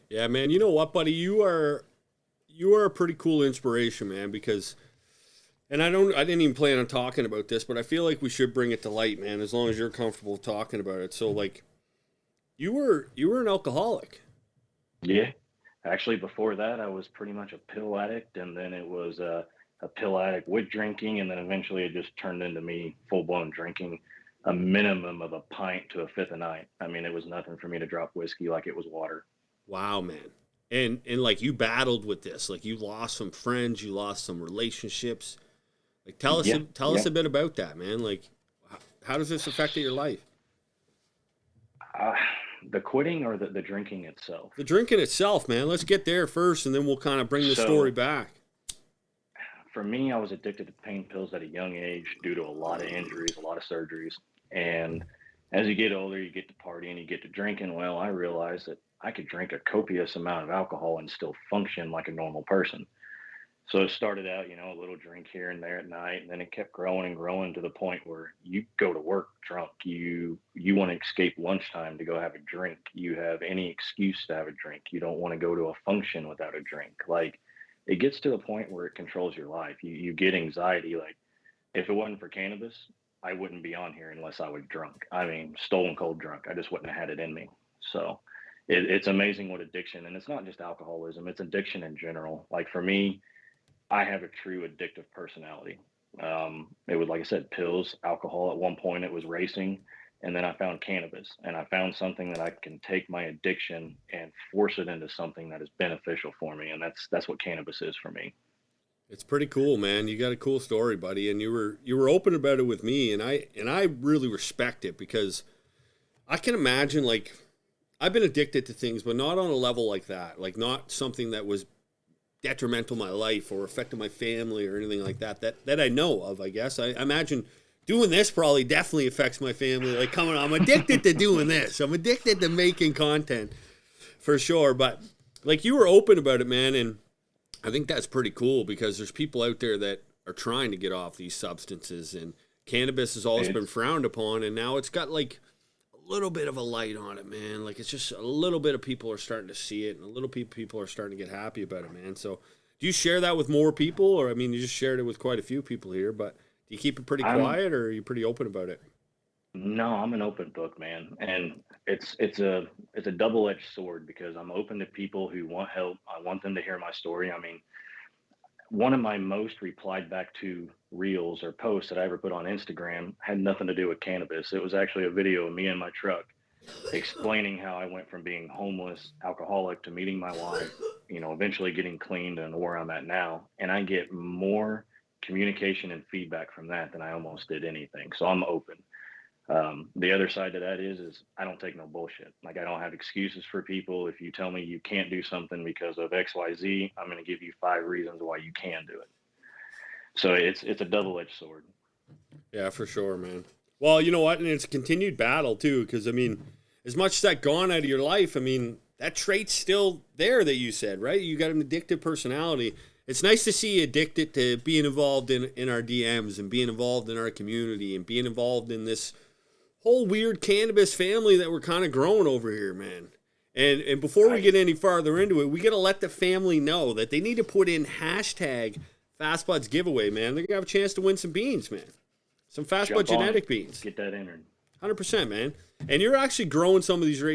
Yeah, man. You know what, buddy? You are a pretty cool inspiration, man, because and I didn't even plan on talking about this, but I feel like we should bring it to light, man, as long as you're comfortable talking about it. So like you were an alcoholic. Yeah. Actually, before that, I was pretty much a pill addict, and then it was a pill addict with drinking, and then eventually it just turned into me full blown drinking a minimum of a pint to a fifth a night. I mean, it was nothing for me to drop whiskey like it was water. Wow, man. And like you battled with this. Like you lost some friends, you lost some relationships. Like Yeah, tell us yeah. a bit about that, man. Like how does this affect your life? Uh, the quitting or the drinking itself. The drinking itself, man. Let's get there first and then we'll kind of bring the story So back. for me, I was addicted to pain pills at a young age due to a lot of injuries, a lot of surgeries. And as you get older, you get to partying, you get to drinking. Well, I realized that I could drink a copious amount of alcohol and still function like a normal person. So it started out, a little drink here and there at night, and then it kept growing and growing to the point where you go to work drunk. You want to escape lunchtime to go have a drink. You have any excuse to have a drink. You don't want to go to a function without a drink. Like it gets to a point where it controls your life. You get anxiety. Like if it wasn't for cannabis, I wouldn't be on here unless I was drunk. I mean, stone cold drunk. I just wouldn't have had it in me. So it's amazing what addiction, and it's not just alcoholism, it's addiction in general. Like for me, I have a true addictive personality. It was, like I said, pills, alcohol. At one point, it was racing. And then I found cannabis, and I found something that I can take my addiction and force it into something that is beneficial for me. And that's what cannabis is for me. It's pretty cool, man. You got a cool story, buddy, and you were open about it with me and I really respect it because I can imagine like I've been addicted to things but not on a level like that. Like not something that was detrimental to my life or affected my family or anything like that I know of. I guess I imagine doing this probably definitely affects my family. Like, coming on, I'm addicted to doing this. I'm addicted to making content for sure. But like you were open about it, man, and I think that's pretty cool because there's people out there that are trying to get off these substances, and cannabis has always been It's frowned upon, and now it's got like a little bit of a light on it, man. Like it's just a little bit of people are starting to see it, and a little people are starting to get happy about it, man. So, do you share that with more people, or I mean, you just shared it with quite a few people here, but do you keep it pretty I'm quiet, or are you pretty open about it? no, I'm an open book, man, and it's a double edged sword because I'm open to people who want help. I want them to hear my story. I mean, one of my most replied back to reels or posts that I ever put on Instagram had nothing to do with cannabis. It was actually a video of me in my truck explaining how I went from being homeless, alcoholic to meeting my wife, eventually getting cleaned and where I'm at now. And I get more communication and feedback from that than I almost did anything. So I'm open. The other side to that is I don't take no bullshit. Like I don't have excuses for people. If you tell me you can't do something because of XYZ, I'm going to give you five reasons why you can do it. So it's a double edged sword. Yeah, for sure, man. Well, you know what? And it's a continued battle too, because I mean, as much as that gone out of your life, I mean, that trait's still there that you said, right? You got an addictive personality. It's nice to see you addicted to being involved in our DMs and being involved in our community and being involved in this whole weird cannabis family that we're kind of growing over here, man. And before we I get any farther into it, we got to let the family know that they need to put in hashtag Fast Buds giveaway, man. They're going to have a chance to win some beans, man. Some Fast Bud jump on it, genetic beans. get that entered. 100%, man. And you're actually growing some of these right